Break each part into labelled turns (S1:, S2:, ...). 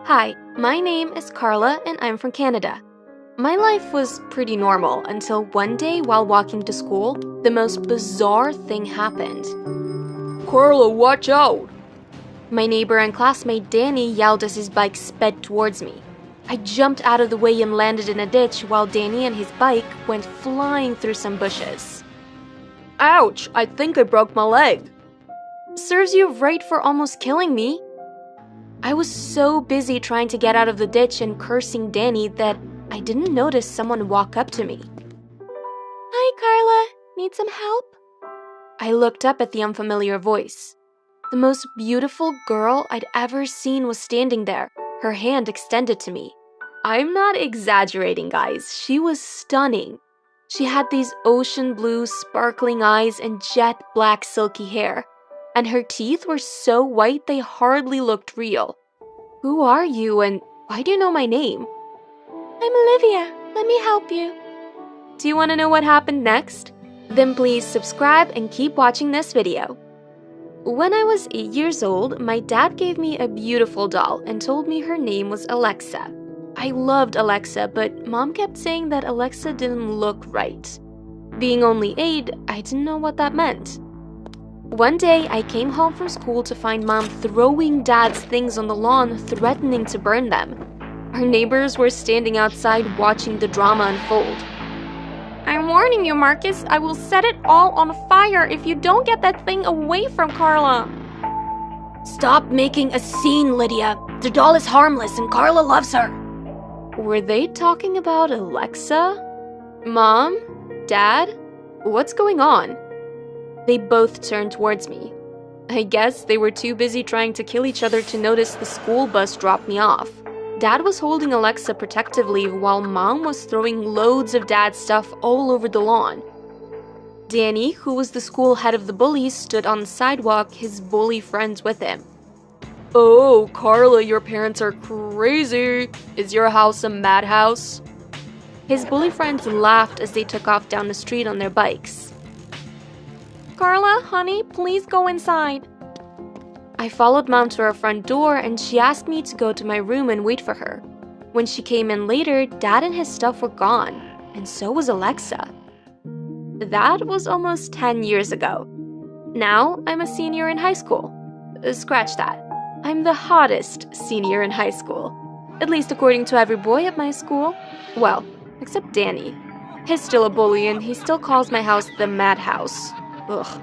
S1: Hi, my name is Carla and I'm from Canada. My life was pretty normal until one day while walking to school, the most bizarre thing happened.
S2: Carla, watch out!
S1: My neighbor and classmate Danny yelled as his bike sped towards me. I jumped out of the way and landed in a ditch while Danny and his bike went flying through some bushes.
S2: Ouch! I think I broke my leg.
S1: Serves you right for almost killing me. I was so busy trying to get out of the ditch and cursing Danny that I didn't notice someone walk up to me. Hi, Carla. Need some help? I looked up at the unfamiliar voice. The most beautiful girl I'd ever seen was standing there, her hand extended to me. I'm not exaggerating, guys. She was stunning. She had these ocean blue, sparkling eyes and jet black silky hair. And her teeth were so white they hardly looked real. Who are you and why do you know my name? I'm Olivia. Let me help you. Do you want to know what happened next? Then please subscribe and keep watching this video. When I was 8 years old, my dad gave me a beautiful doll and told me her name was Alexa. I loved Alexa, but Mom kept saying that Alexa didn't look right. Being only 8, I didn't know what that meant. One day, I came home from school to find Mom throwing Dad's things on the lawn, threatening to burn them. Our neighbors were standing outside watching the drama unfold. I'm warning you, Marcus, I will set it all on fire if you don't get that thing away from Carla.
S3: Stop making a scene, Lydia. The doll is harmless and Carla loves her.
S1: Were they talking about Alexa? Mom? Dad? What's going on? They both turned towards me. I guess they were too busy trying to kill each other to notice the school bus drop me off. Dad was holding Alexa protectively while Mom was throwing loads of Dad's stuff all over the lawn. Danny, who was the school head of the bullies, stood on the sidewalk, his bully friends with him.
S2: Oh, Carla, your parents are crazy. Is your house a madhouse?
S1: His bully friends laughed as they took off down the street on their bikes. Carla, honey, please go inside. I followed Mom to our front door and she asked me to go to my room and wait for her. When she came in later, Dad and his stuff were gone, and so was Alexa. That was almost 10 years ago. Now I'm a senior in high school. Scratch that. I'm the hottest senior in high school. At least according to every boy at my school. Well, except Danny. He's still a bully and he still calls my house the madhouse. Ugh.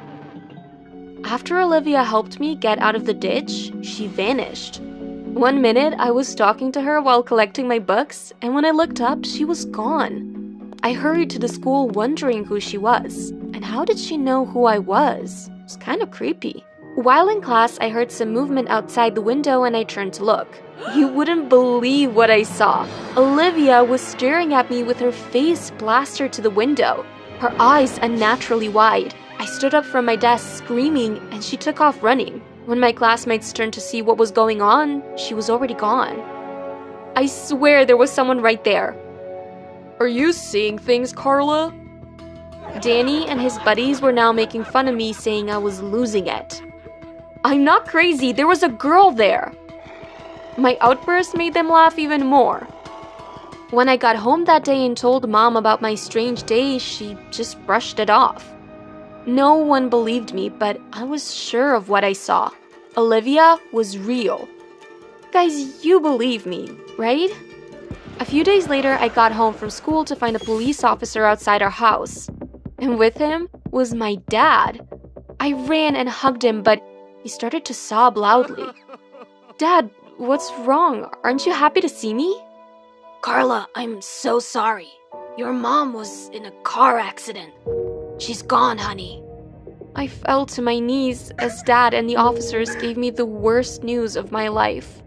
S1: After Olivia helped me get out of the ditch, she vanished. One minute, I was talking to her while collecting my books, and when I looked up, she was gone. I hurried to the school wondering who she was, and how did she know who I was? It was kind of creepy. While in class, I heard some movement outside the window and I turned to look. You wouldn't believe what I saw. Olivia was staring at me with her face plastered to the window, her eyes unnaturally wide. I stood up from my desk screaming and she took off running. When my classmates turned to see what was going on, she was already gone. I swear there was someone right there.
S2: Are you seeing things, Carla?
S1: Danny and his buddies were now making fun of me, saying I was losing it. I'm not crazy, there was a girl there. My outburst made them laugh even more. When I got home that day and told Mom about my strange day, she just brushed it off. No one believed me, but I was sure of what I saw. Olivia was real. Guys, you believe me, right? A few days later, I got home from school to find a police officer outside our house. And with him was my dad. I ran and hugged him, but he started to sob loudly. Dad, what's wrong? Aren't you happy to see me?
S3: Carla, I'm so sorry. Your mom was in a car accident. She's gone, honey.
S1: I fell to my knees as Dad and the officers gave me the worst news of my life.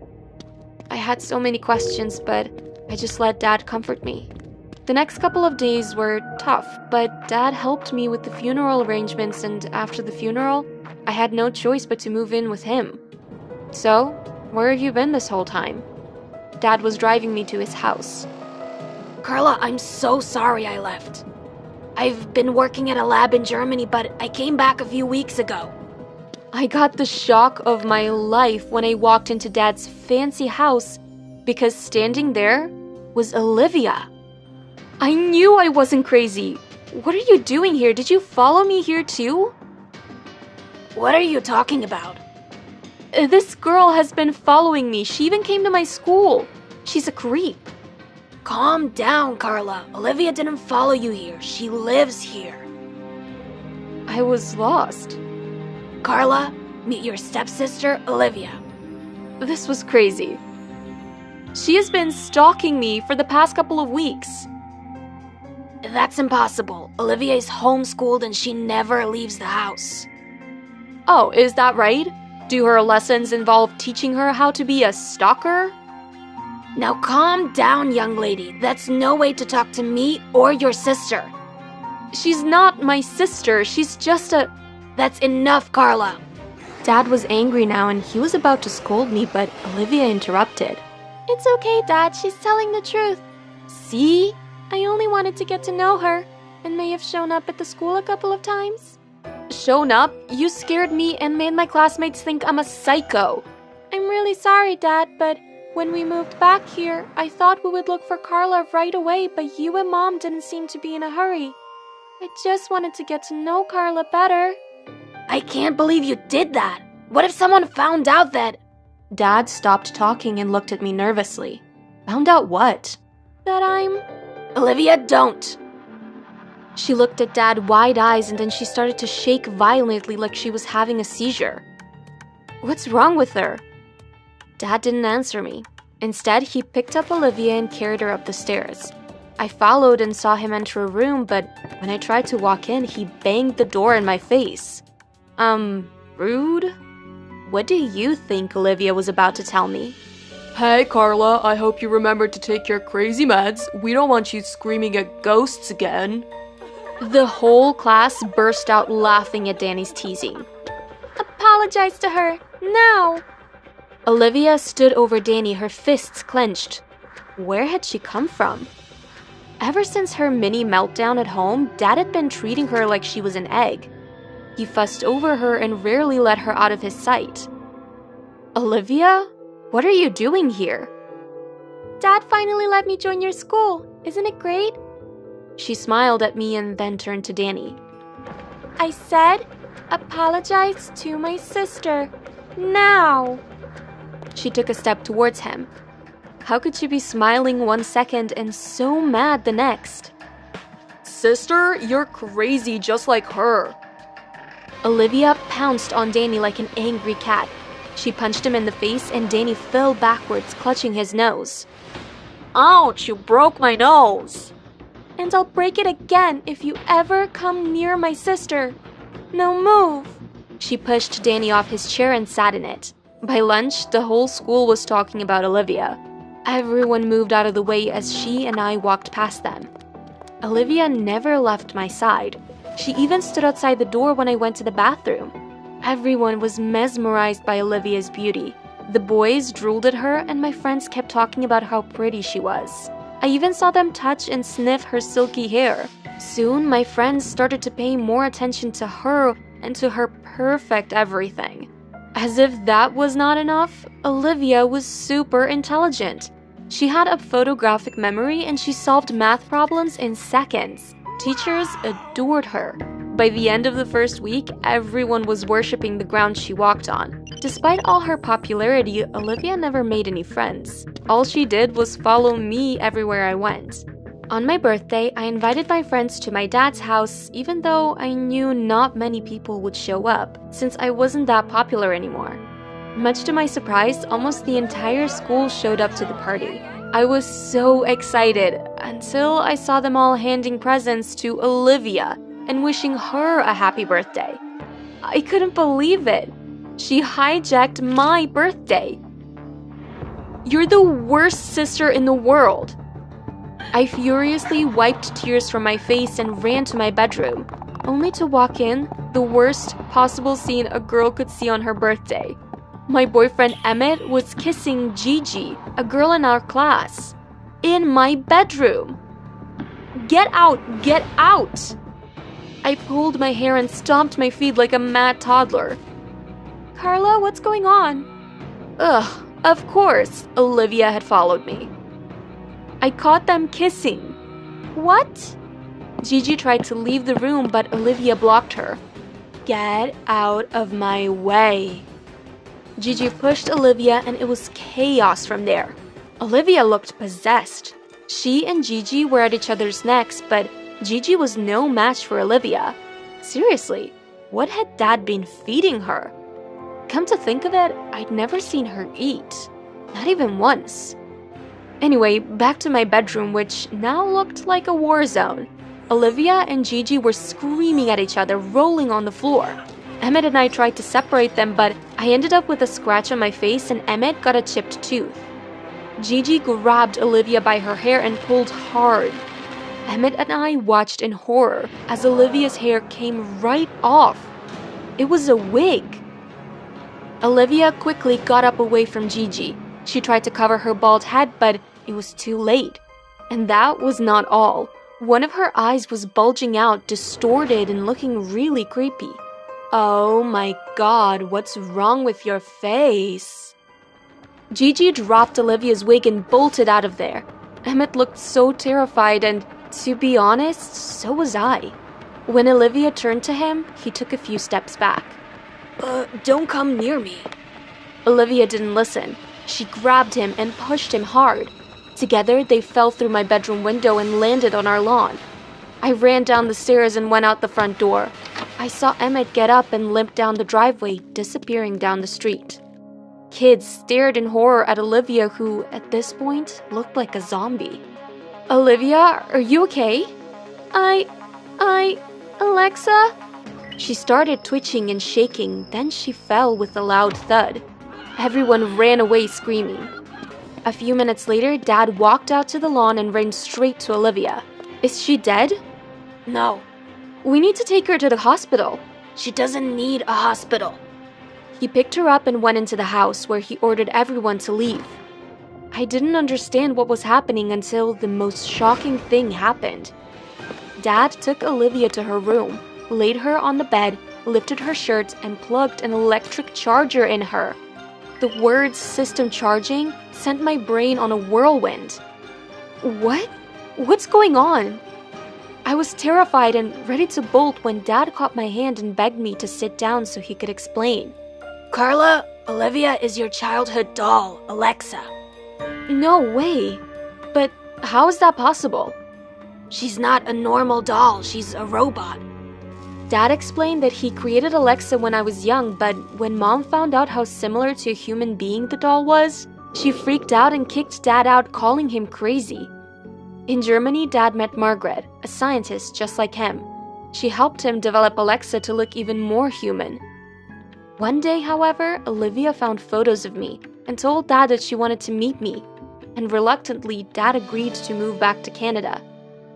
S1: I had so many questions, but I just let Dad comfort me. The next couple of days were tough, but Dad helped me with the funeral arrangements, and after the funeral, I had no choice but to move in with him. So, where have you been this whole time? Dad was driving me to his house.
S3: Carla, I'm so sorry I left. I've been working at a lab in Germany, but I came back a few weeks ago.
S1: I got the shock of my life when I walked into Dad's fancy house because standing there was Olivia. I knew I wasn't crazy. What are you doing here? Did you follow me here too?
S3: What are you talking about?
S1: This girl has been following me. She even came to my school. She's a creep.
S3: Calm down, Carla. Olivia didn't follow you here. She lives here.
S1: I was lost.
S3: Carla, meet your stepsister, Olivia.
S1: This was crazy. She has been stalking me for the past couple of weeks.
S3: That's impossible. Olivia is homeschooled and she never leaves the house.
S1: Oh, is that right? Do her lessons involve teaching her how to be a stalker?
S3: Now calm down, young lady. That's no way to talk to me or your sister.
S1: She's not my sister. She's just a...
S3: That's enough, Carla.
S1: Dad was angry now and he was about to scold me, but Olivia interrupted. It's okay, Dad. She's telling the truth. See? I only wanted to get to know her and may have shown up at the school a couple of times. Shown up? You scared me and made my classmates think I'm a psycho. I'm really sorry, Dad, but when we moved back here, I thought we would look for Carla right away, but you and Mom didn't seem to be in a hurry. I just wanted to get to know Carla better.
S3: I can't believe you did that. What if someone found out that...
S1: Dad stopped talking and looked at me nervously. Found out what? That I'm...
S3: Olivia, don't.
S1: She looked at Dad wide eyes and then she started to shake violently like she was having a seizure. What's wrong with her? Dad didn't answer me. Instead, he picked up Olivia and carried her up the stairs. I followed and saw him enter a room, but when I tried to walk in, he banged the door in my face. Rude? What do you think Olivia was about to tell me?
S2: Hey, Carla, I hope you remember to take your crazy meds. We don't want you screaming at ghosts again.
S1: The whole class burst out laughing at Danny's teasing. Apologize to her, now! Olivia stood over Danny, her fists clenched. Where had she come from? Ever since her mini meltdown at home, Dad had been treating her like she was an egg. He fussed over her and rarely let her out of his sight. Olivia? What are you doing here? Dad finally let me join your school. Isn't it great? She smiled at me and then turned to Danny. I said, apologize to my sister. Now! She took a step towards him. How could she be smiling 1 second and so mad the next?
S2: Sister, you're crazy just like her.
S1: Olivia pounced on Danny like an angry cat. She punched him in the face and Danny fell backwards, clutching his nose.
S2: Ouch, you broke my nose.
S1: And I'll break it again if you ever come near my sister. Now move. She pushed Danny off his chair and sat in it. By lunch, the whole school was talking about Olivia. Everyone moved out of the way as she and I walked past them. Olivia never left my side. She even stood outside the door when I went to the bathroom. Everyone was mesmerized by Olivia's beauty. The boys drooled at her and my friends kept talking about how pretty she was. I even saw them touch and sniff her silky hair. Soon, my friends started to pay more attention to her and to her perfect everything. As if that was not enough, Olivia was super intelligent. She had a photographic memory and she solved math problems in seconds. Teachers adored her. By the end of the first week, everyone was worshipping the ground she walked on. Despite all her popularity, Olivia never made any friends. All she did was follow me everywhere I went. On my birthday, I invited my friends to my dad's house, even though I knew not many people would show up, since I wasn't that popular anymore. Much to my surprise, almost the entire school showed up to the party. I was so excited, until I saw them all handing presents to Olivia and wishing her a happy birthday. I couldn't believe it. She hijacked my birthday. You're the worst sister in the world. I furiously wiped tears from my face and ran to my bedroom, only to walk in the worst possible scene a girl could see on her birthday. My boyfriend Emmett was kissing Gigi, a girl in our class, in my bedroom. Get out! Get out! I pulled my hair and stomped my feet like a mad toddler. Carla, what's going on? Ugh, Of course, Olivia had followed me. I caught them kissing. What? Gigi tried to leave the room, but Olivia blocked her. Get out of my way. Gigi pushed Olivia, and it was chaos from there. Olivia looked possessed. She and Gigi were at each other's necks, but Gigi was no match for Olivia. Seriously, what had Dad been feeding her? Come to think of it, I'd never seen her eat. Not even once. Anyway, back to my bedroom, which now looked like a war zone. Olivia and Gigi were screaming at each other, rolling on the floor. Emmett and I tried to separate them, but I ended up with a scratch on my face and Emmett got a chipped tooth. Gigi grabbed Olivia by her hair and pulled hard. Emmett and I watched in horror as Olivia's hair came right off. It was a wig. Olivia quickly got up away from Gigi. She tried to cover her bald head, but it was too late. And that was not all. One of her eyes was bulging out, distorted and looking really creepy. Oh my God, what's wrong with your face? Gigi dropped Olivia's wig and bolted out of there. Emmett looked so terrified and, to be honest, so was I. When Olivia turned to him, he took a few steps back.
S3: Don't come near me.
S1: Olivia didn't listen. She grabbed him and pushed him hard. Together, they fell through my bedroom window and landed on our lawn. I ran down the stairs and went out the front door. I saw Emmett get up and limp down the driveway, disappearing down the street. Kids stared in horror at Olivia, who, at this point, looked like a zombie. Olivia, are you okay? Alexa? She started twitching and shaking, then she fell with a loud thud. Everyone ran away screaming. A few minutes later, Dad walked out to the lawn and ran straight to Olivia. Is she dead?
S3: No.
S1: We need to take her to the hospital.
S3: She doesn't need a hospital.
S1: He picked her up and went into the house, where he ordered everyone to leave. I didn't understand what was happening until the most shocking thing happened. Dad took Olivia to her room, laid her on the bed, lifted her shirt, and plugged an electric charger in her. The words "system charging" sent my brain on a whirlwind. What? What's going on? I was terrified and ready to bolt when Dad caught my hand and begged me to sit down so he could explain.
S3: Carla, Olivia is your childhood doll, Alexa.
S1: No way. But how is that possible?
S3: She's not a normal doll, she's a robot.
S1: Dad explained that he created Alexa when I was young, but when Mom found out how similar to a human being the doll was, she freaked out and kicked Dad out, calling him crazy. In Germany, Dad met Margaret, a scientist just like him. She helped him develop Alexa to look even more human. One day, however, Olivia found photos of me and told Dad that she wanted to meet me. And reluctantly, Dad agreed to move back to Canada.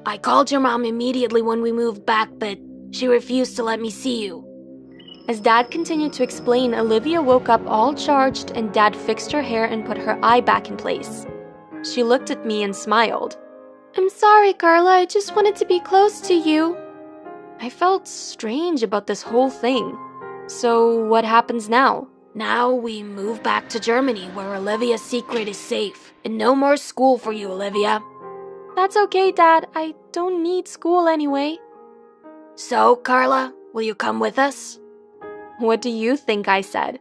S3: I called your mom immediately when we moved back, but she refused to let me see you.
S1: As Dad continued to explain, Olivia woke up all charged and Dad fixed her hair and put her eye back in place. She looked at me and smiled. I'm sorry, Carla, I just wanted to be close to you. I felt strange about this whole thing. So what happens now?
S3: Now we move back to Germany, where Olivia's secret is safe. And no more school for you, Olivia.
S1: That's okay, Dad. I don't need school anyway.
S3: So, Carla, will you come with us?
S1: What do you think I said?